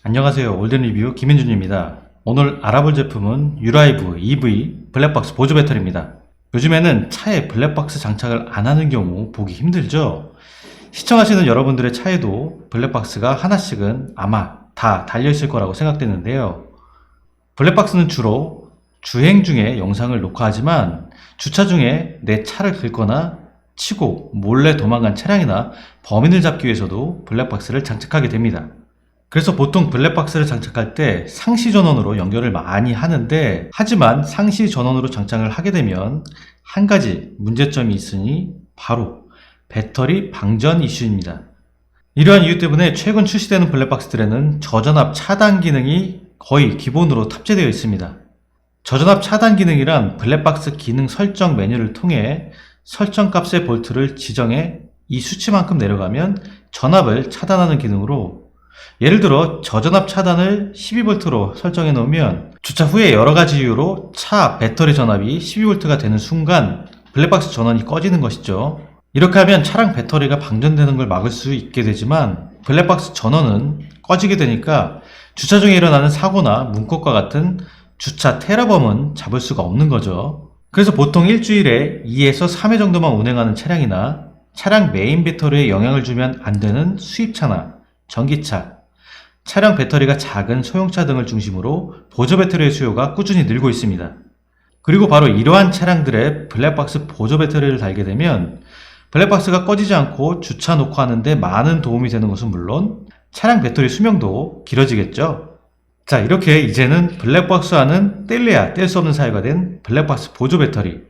안녕하세요. 올덴리뷰 김현준입니다. 오늘 알아볼 제품은 유라이브 EV 블랙박스 보조 배터리입니다. 요즘에는 차에 블랙박스 장착을 안 하는 경우 보기 힘들죠? 시청하시는 여러분들의 차에도 블랙박스가 하나씩은 아마 다 달려있을 거라고 생각되는데요. 블랙박스는 주로 주행 중에 영상을 녹화하지만 주차 중에 내 차를 긁거나 치고 몰래 도망간 차량이나 범인을 잡기 위해서도 블랙박스를 장착하게 됩니다. 그래서 보통 블랙박스를 장착할 때 상시 전원으로 연결을 많이 하는데, 하지만 상시 전원으로 장착을 하게 되면 한 가지 문제점이 있으니 바로 배터리 방전 이슈입니다. 이러한 이유 때문에 최근 출시되는 블랙박스들에는 저전압 차단 기능이 거의 기본으로 탑재되어 있습니다. 저전압 차단 기능이란 블랙박스 기능 설정 메뉴를 통해 설정 값의 볼트를 지정해 이 수치만큼 내려가면 전압을 차단하는 기능으로, 예를 들어 저전압 차단을 12V로 설정해 놓으면 주차 후에 여러가지 이유로 차 배터리 전압이 12V가 되는 순간 블랙박스 전원이 꺼지는 것이죠. 이렇게 하면 차량 배터리가 방전되는 걸 막을 수 있게 되지만, 블랙박스 전원은 꺼지게 되니까 주차 중에 일어나는 사고나 문콕과 같은 주차 테러범은 잡을 수가 없는 거죠. 그래서 보통 일주일에 2에서 3회 정도만 운행하는 차량이나 차량 메인 배터리에 영향을 주면 안 되는 수입차나 전기차, 차량 배터리가 작은 소형차 등을 중심으로 보조 배터리의 수요가 꾸준히 늘고 있습니다. 그리고 바로 이러한 차량들의 블랙박스 보조 배터리를 달게 되면 블랙박스가 꺼지지 않고 주차 녹화하는 데 많은 도움이 되는 것은 물론 차량 배터리 수명도 길어지겠죠. 자, 이렇게 이제는 블랙박스와는 뗄래야 뗄 수 없는 사이가 된 블랙박스 보조 배터리,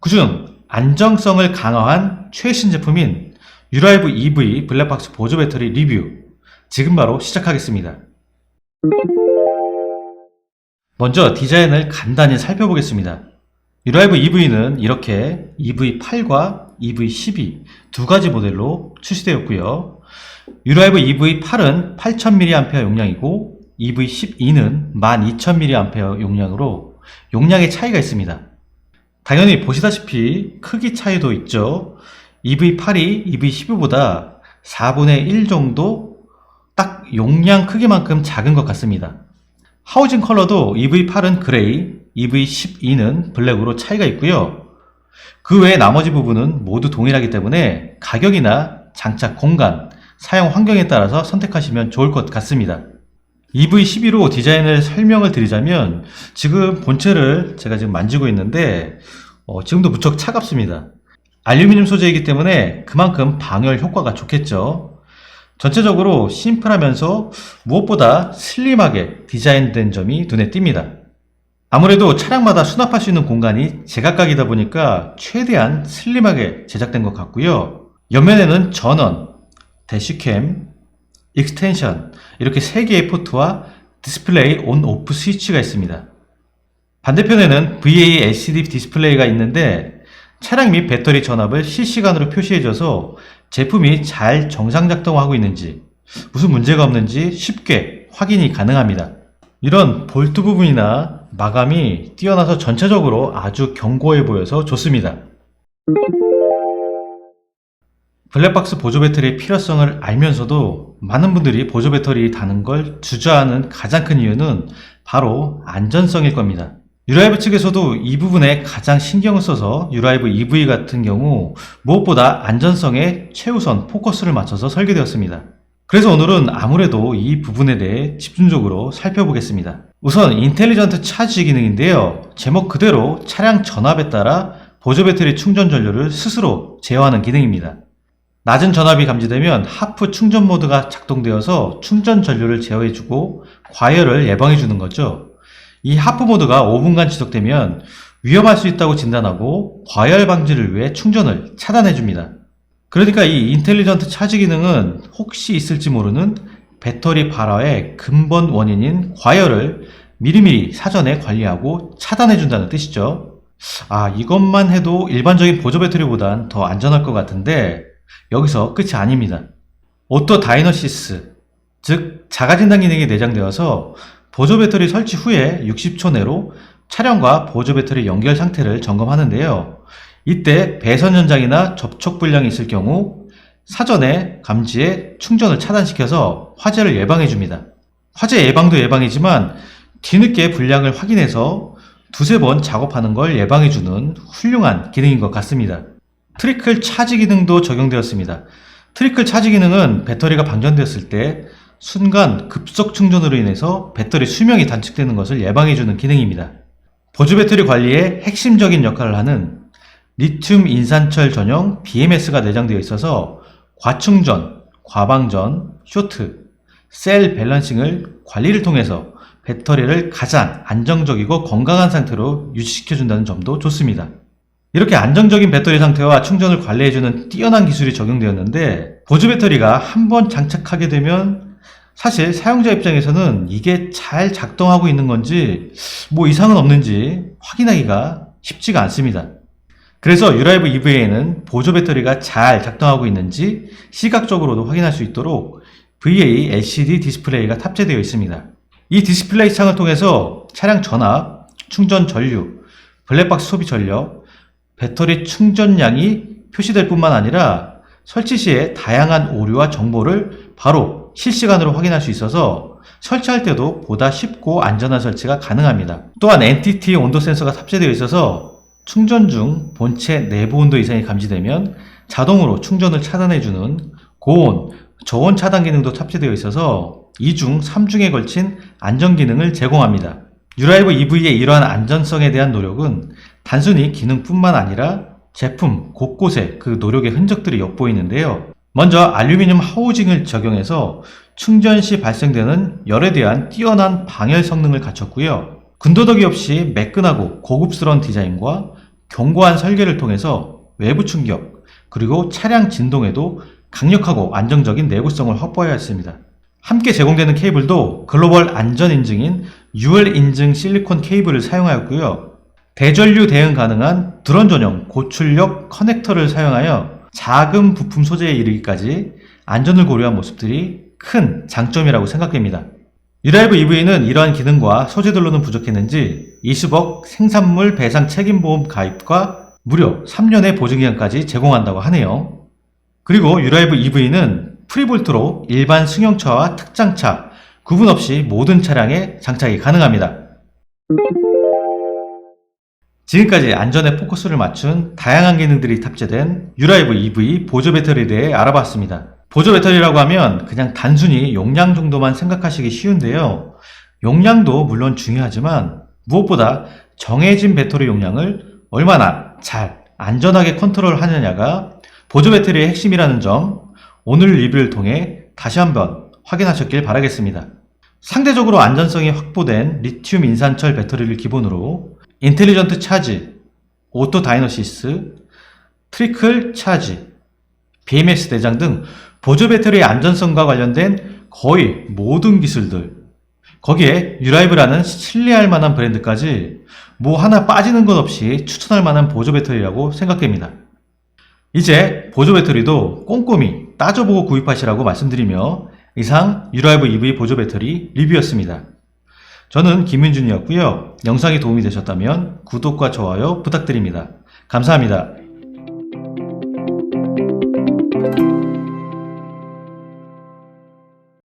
그중 안정성을 강화한 최신 제품인 유라이브 EV 블랙박스 보조 배터리 리뷰, 지금 바로 시작하겠습니다. 먼저 디자인을 간단히 살펴보겠습니다. 유라이브 EV는 이렇게 EV8과 EV12 두 가지 모델로 출시되었고요. 유라이브 EV8은 8000mAh 용량이고 EV12는 12000mAh 용량으로 용량의 차이가 있습니다. 당연히 보시다시피 크기 차이도 있죠. EV8이 EV12보다 4분의 1 정도 딱 용량 크기만큼 작은 것 같습니다. 하우징 컬러도 EV8은 그레이, EV12는 블랙으로 차이가 있고요. 그 외의 나머지 부분은 모두 동일하기 때문에 가격이나 장착 공간, 사용 환경에 따라서 선택하시면 좋을 것 같습니다. EV12로 디자인을 설명을 드리자면, 지금 본체를 제가 지금 만지고 있는데 지금도 무척 차갑습니다. 알루미늄 소재이기 때문에 그만큼 방열 효과가 좋겠죠. 전체적으로 심플하면서 무엇보다 슬림하게 디자인된 점이 눈에 띕니다. 아무래도 차량마다 수납할 수 있는 공간이 제각각이다 보니까 최대한 슬림하게 제작된 것 같고요. 옆면에는 전원, 대시캠, 익스텐션, 이렇게 3개의 포트와 디스플레이 온 오프 스위치가 있습니다. 반대편에는 VA LCD 디스플레이가 있는데 차량 및 배터리 전압을 실시간으로 표시해줘서 제품이 잘 정상 작동하고 있는지, 무슨 문제가 없는지 쉽게 확인이 가능합니다. 이런 볼트 부분이나 마감이 뛰어나서 전체적으로 아주 견고해 보여서 좋습니다. 블랙박스 보조 배터리의 필요성을 알면서도 많은 분들이 보조 배터리 다는 걸 주저하는 가장 큰 이유는 바로 안전성일 겁니다. 유라이브 측에서도 이 부분에 가장 신경을 써서 유라이브 EV 같은 경우 무엇보다 안전성에 최우선 포커스를 맞춰서 설계되었습니다. 그래서 오늘은 아무래도 이 부분에 대해 집중적으로 살펴보겠습니다. 우선 인텔리전트 차지 기능인데요. 제목 그대로 차량 전압에 따라 보조 배터리 충전 전류를 스스로 제어하는 기능입니다. 낮은 전압이 감지되면 하프 충전 모드가 작동되어서 충전 전류를 제어해주고 과열을 예방해주는 거죠. 이 하프 모드가 5분간 지속되면 위험할 수 있다고 진단하고 과열 방지를 위해 충전을 차단해줍니다. 그러니까 이 인텔리전트 차지 기능은 혹시 있을지 모르는 배터리 발화의 근본 원인인 과열을 미리미리 사전에 관리하고 차단해준다는 뜻이죠. 이것만 해도 일반적인 보조 배터리보단 더 안전할 것 같은데 여기서 끝이 아닙니다. 오토 다이너시스, 즉 자가진단 기능이 내장되어서 보조 배터리 설치 후에 60초 내로 차량과 보조 배터리 연결 상태를 점검하는데요. 이때 배선 현장이나 접촉 불량이 있을 경우 사전에 감지에 충전을 차단시켜서 화재를 예방해줍니다. 화재 예방도 예방이지만 뒤늦게 불량을 확인해서 두세 번 작업하는 걸 예방해주는 훌륭한 기능인 것 같습니다. 트리클 차지 기능도 적용되었습니다. 트리클 차지 기능은 배터리가 방전되었을 때 순간 급속 충전으로 인해서 배터리 수명이 단축되는 것을 예방해주는 기능입니다. 보조 배터리 관리에 핵심적인 역할을 하는 리튬 인산철 전용 BMS가 내장되어 있어서 과충전, 과방전, 쇼트, 셀 밸런싱을 관리를 통해서 배터리를 가장 안정적이고 건강한 상태로 유지시켜준다는 점도 좋습니다. 이렇게 안정적인 배터리 상태와 충전을 관리해주는 뛰어난 기술이 적용되었는데 보조 배터리가 한번 장착하게 되면 사실 사용자 입장에서는 이게 잘 작동하고 있는 건지 뭐 이상은 없는지 확인하기가 쉽지가 않습니다. 그래서 유라이브 EV에는 보조 배터리가 잘 작동하고 있는지 시각적으로도 확인할 수 있도록 VA LCD 디스플레이가 탑재되어 있습니다. 이 디스플레이 창을 통해서 차량 전압, 충전 전류, 블랙박스 소비 전력, 배터리 충전량이 표시될 뿐만 아니라 설치 시에 다양한 오류와 정보를 바로 실시간으로 확인할 수 있어서 설치할 때도 보다 쉽고 안전한 설치가 가능합니다. 또한 NTT 온도 센서가 탑재되어 있어서 충전 중 본체 내부 온도 이상이 감지되면 자동으로 충전을 차단해주는 고온, 저온 차단 기능도 탑재되어 있어서 2중, 3중에 걸친 안전 기능을 제공합니다. 유라이브 EV의 이러한 안전성에 대한 노력은 단순히 기능뿐만 아니라 제품 곳곳에 그 노력의 흔적들이 엿보이는데요. 먼저 알루미늄 하우징을 적용해서 충전 시 발생되는 열에 대한 뛰어난 방열 성능을 갖췄고요. 군더더기 없이 매끈하고 고급스러운 디자인과 견고한 설계를 통해서 외부 충격, 그리고 차량 진동에도 강력하고 안정적인 내구성을 확보하였습니다. 함께 제공되는 케이블도 글로벌 안전 인증인 UL 인증 실리콘 케이블을 사용하였고요. 대전류 대응 가능한 드론 전용 고출력 커넥터를 사용하여 작은 부품 소재에 이르기까지 안전을 고려한 모습들이 큰 장점이라고 생각됩니다. 유라이브 EV는 이러한 기능과 소재들로는 부족했는지 20억 생산물 배상 책임보험 가입과 무려 3년의 보증기간까지 제공한다고 하네요. 그리고 유라이브 EV는 프리볼트로 일반 승용차와 특장차 구분 없이 모든 차량에 장착이 가능합니다. 지금까지 안전에 포커스를 맞춘 다양한 기능들이 탑재된 유라이브 EV 보조 배터리에 대해 알아봤습니다. 보조 배터리라고 하면 그냥 단순히 용량 정도만 생각하시기 쉬운데요. 용량도 물론 중요하지만 무엇보다 정해진 배터리 용량을 얼마나 잘 안전하게 컨트롤하느냐가 보조 배터리의 핵심이라는 점 오늘 리뷰를 통해 다시 한번 확인하셨길 바라겠습니다. 상대적으로 안전성이 확보된 리튬 인산철 배터리를 기본으로 인텔리전트 차지, 오토 다이너시스, 트리클 차지, BMS 내장 등 보조 배터리의 안전성과 관련된 거의 모든 기술들, 거기에 유라이브라는 신뢰할 만한 브랜드까지 뭐 하나 빠지는 것 없이 추천할 만한 보조 배터리라고 생각됩니다. 이제 보조 배터리도 꼼꼼히 따져보고 구입하시라고 말씀드리며 이상 유라이브 EV 보조 배터리 리뷰였습니다. 저는 김윤준이었고요. 영상이 도움이 되셨다면 구독과 좋아요 부탁드립니다. 감사합니다.